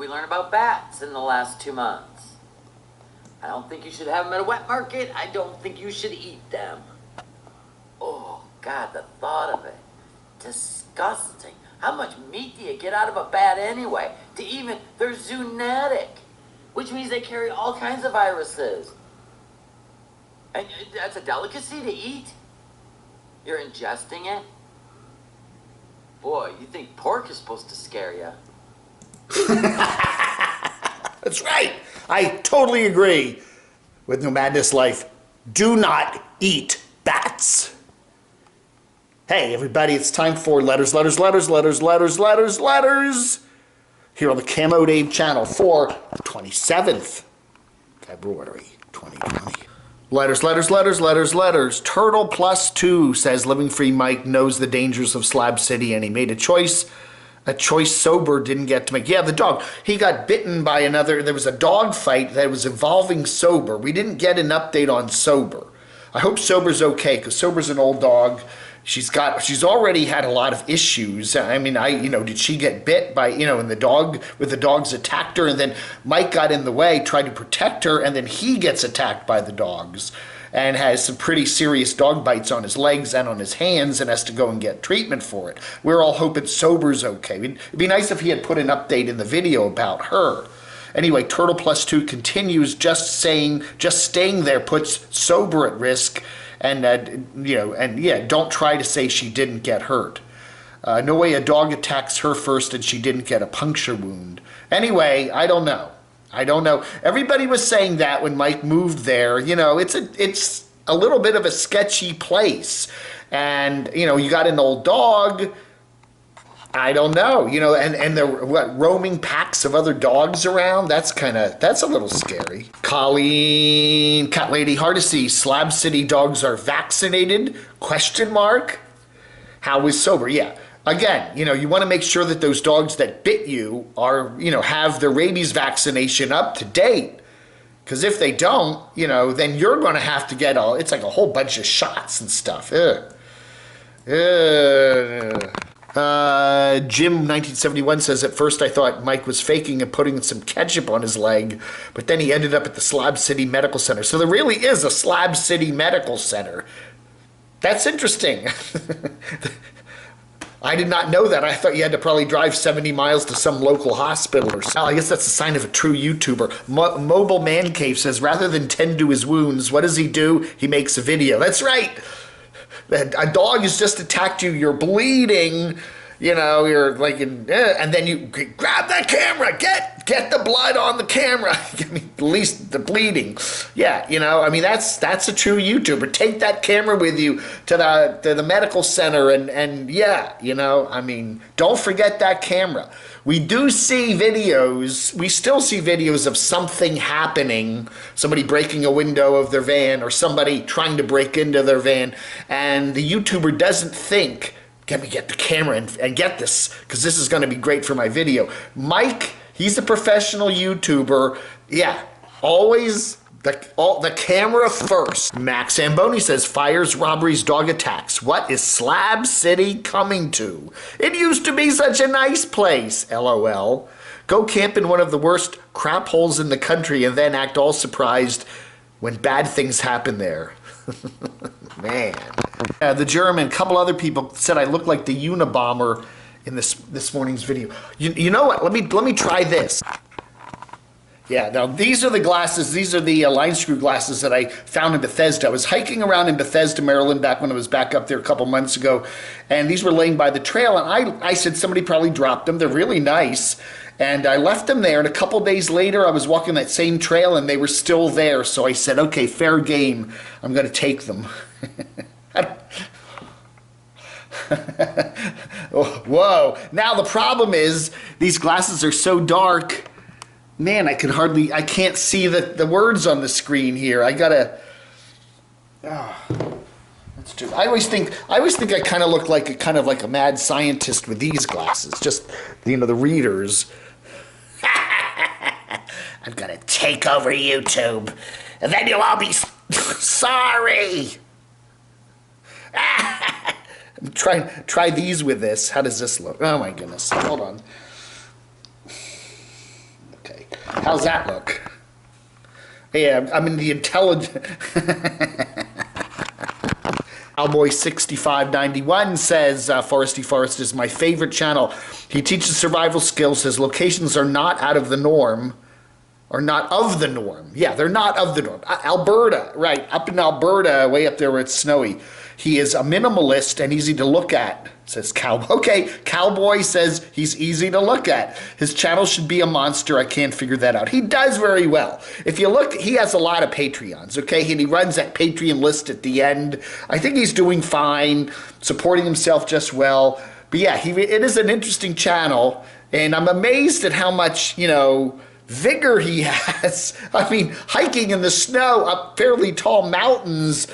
we learn about bats in the last 2 months? I don't think you should have them at a wet market. I don't think you should eat them. Oh, God, the thought of it. Disgusting. How much meat do you get out of a bat anyway? They're zoonotic, which means they carry all kinds of viruses. And that's a delicacy to eat? You're ingesting it? Boy, you think pork is supposed to scare you. That's right. I totally agree with No Madness Life. Do not eat bats. Hey, everybody, it's time for letters here on the camodave channel for the 27th February 2020. Letters. Turtle +2 says Living Free Mike knows the dangers of Slab City and he made a choice sober didn't get to make. Yeah, the dog. He got bitten by there was a dog fight that was involving sober. We didn't get an update on sober. I hope sober's okay because sober's an old dog. She's already had a lot of issues. I mean, did she get bit by, and the dogs attacked her and then Mike got in the way, tried to protect her, and then he gets attacked by the dogs and has some pretty serious dog bites on his legs and on his hands and has to go and get treatment for it. We're all hoping sober's okay. It'd be nice if he had put an update in the video about her. Anyway, Turtle +2 continues just staying there puts sober at risk. And don't try to say she didn't get hurt. No way a dog attacks her first and she didn't get a puncture wound. Anyway, I don't know. Everybody was saying that when Mike moved there. It's a little bit of a sketchy place. And, you got an old dog. I don't know, and the roaming packs of other dogs around, that's a little scary. Colleen, Cat Lady Hardesty, Slab City dogs are vaccinated? ? How is sober? Yeah. Again, you want to make sure that those dogs that bit you are, have their rabies vaccination up to date. Because if they don't, then you're going to have to get it's like a whole bunch of shots and stuff. Jim 1971 says, at first I thought Mike was faking and putting some ketchup on his leg, but then he ended up at the Slab City Medical Center. So there really is a Slab City Medical Center. That's interesting. I did not know that. I thought you had to probably drive 70 miles to some local hospital or something. I guess that's a sign of a true YouTuber. Mobile Man Cave says, rather than tend to his wounds, what does he do? He makes a video. That's right. A dog has just attacked you, you're bleeding, you're like, and then you grab that camera, get the blood on the camera, at least the bleeding. Yeah, that's a true YouTuber. Take that camera with you to the medical center and don't forget that camera. We do see videos, we still see videos of something happening, somebody breaking a window of their van or somebody trying to break into their van, and the YouTuber doesn't think, let me get the camera and get this, because this is going to be great for my video. Mike, he's a professional YouTuber. Yeah, always the camera first. Max Zamboni says, fires, robberies, dog attacks. What is Slab City coming to? It used to be such a nice place, LOL. Go camp in one of the worst crap holes in the country and then act all surprised when bad things happen there. Man. The German, a couple other people said I look like the Unabomber in this morning's video. You know what? Let me try this. Yeah, now these are the glasses. These are the line screw glasses that I found in Bethesda. I was hiking around in Bethesda, Maryland, back when I was back up there a couple months ago, and these were laying by the trail, and I said somebody probably dropped them. They're really nice, and I left them there, and a couple days later, I was walking that same trail, and they were still there, so I said, okay, fair game. I'm going to take them. Whoa. Now the problem is, these glasses are so dark, man, I can't see the words on the screen here. I gotta, that's true. I always think I kind of look like a mad scientist with these glasses. Just, the readers. I'm gonna take over YouTube, and then you'll all be sorry. Try these with this. How does this look? Oh my goodness. Hold on. How's that look? Yeah, I mean the intelligent. Cowboy6591 says, Foresty Forest is my favorite channel. He teaches survival skills. His locations are not out of the norm. Or not of the norm. Yeah, they're not of the norm. Alberta, right, up in Alberta, way up there where it's snowy. He is a minimalist and easy to look at, says Cowboy. Okay, Cowboy says he's easy to look at. His channel should be a monster. I can't figure that out. He does very well. If you look, he has a lot of Patreons, okay? And he runs that Patreon list at the end. I think he's doing fine, supporting himself just well. But yeah, it is an interesting channel, and I'm amazed at how much, vigor he has. I mean, hiking in the snow up fairly tall mountains,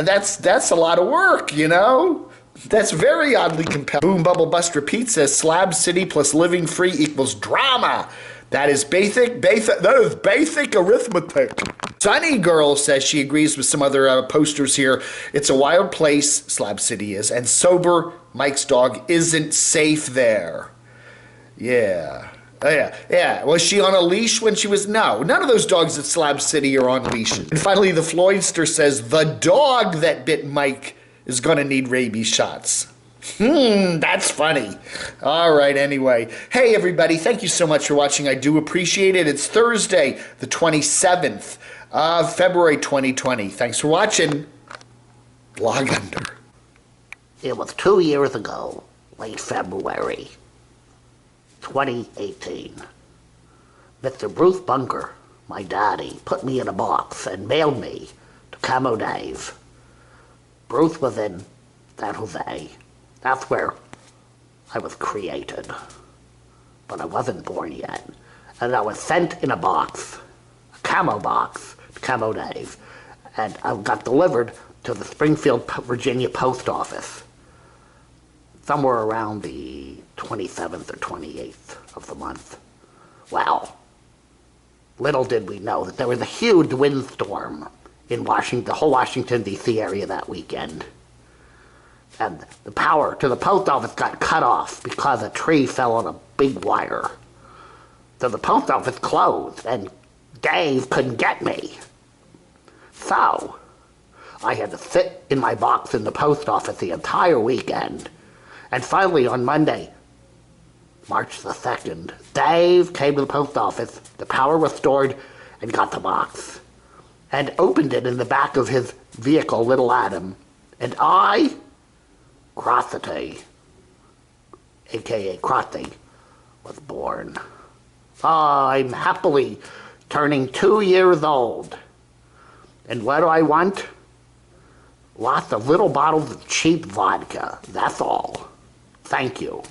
that's a lot of work, That's very oddly compelling. Boom Bubble Bust repeats says Slab City plus living free equals drama. That is basic arithmetic. Sunny Girl says she agrees with some other posters here. It's a wild place, Slab City is, and sober Mike's dog isn't safe there. Yeah. Oh, yeah. Was she on a leash when she was? No. None of those dogs at Slab City are on leashes. And finally, the Floydster says, the dog that bit Mike is going to need rabies shots. That's funny. All right, anyway. Hey, everybody. Thank you so much for watching. I do appreciate it. It's Thursday, the 27th of February, 2020. Thanks for watching. Log under. It was 2 years ago, late February. 2018. Mr. Bruce Bunker, my daddy, put me in a box and mailed me to Camodave. Bruce was in San Jose. That's where I was created. But I wasn't born yet. And I was sent in a box, a camo box, to Camodave. And I got delivered to the Springfield, Virginia post office. Somewhere around the 27th or 28th of the month. Well, little did we know that there was a huge windstorm in the whole Washington, D.C. area that weekend. And the power to the post office got cut off because a tree fell on a big wire. So the post office closed, and Dave couldn't get me. So I had to sit in my box in the post office the entire weekend. And finally, on Monday, March the 2nd, Dave came to the post office, the power restored, and got the box. And opened it in the back of his vehicle, Little Adam. And I, Crotty, a.k.a. Crotty, was born. I'm happily turning 2 years old. And what do I want? Lots of little bottles of cheap vodka, that's all. Thank you.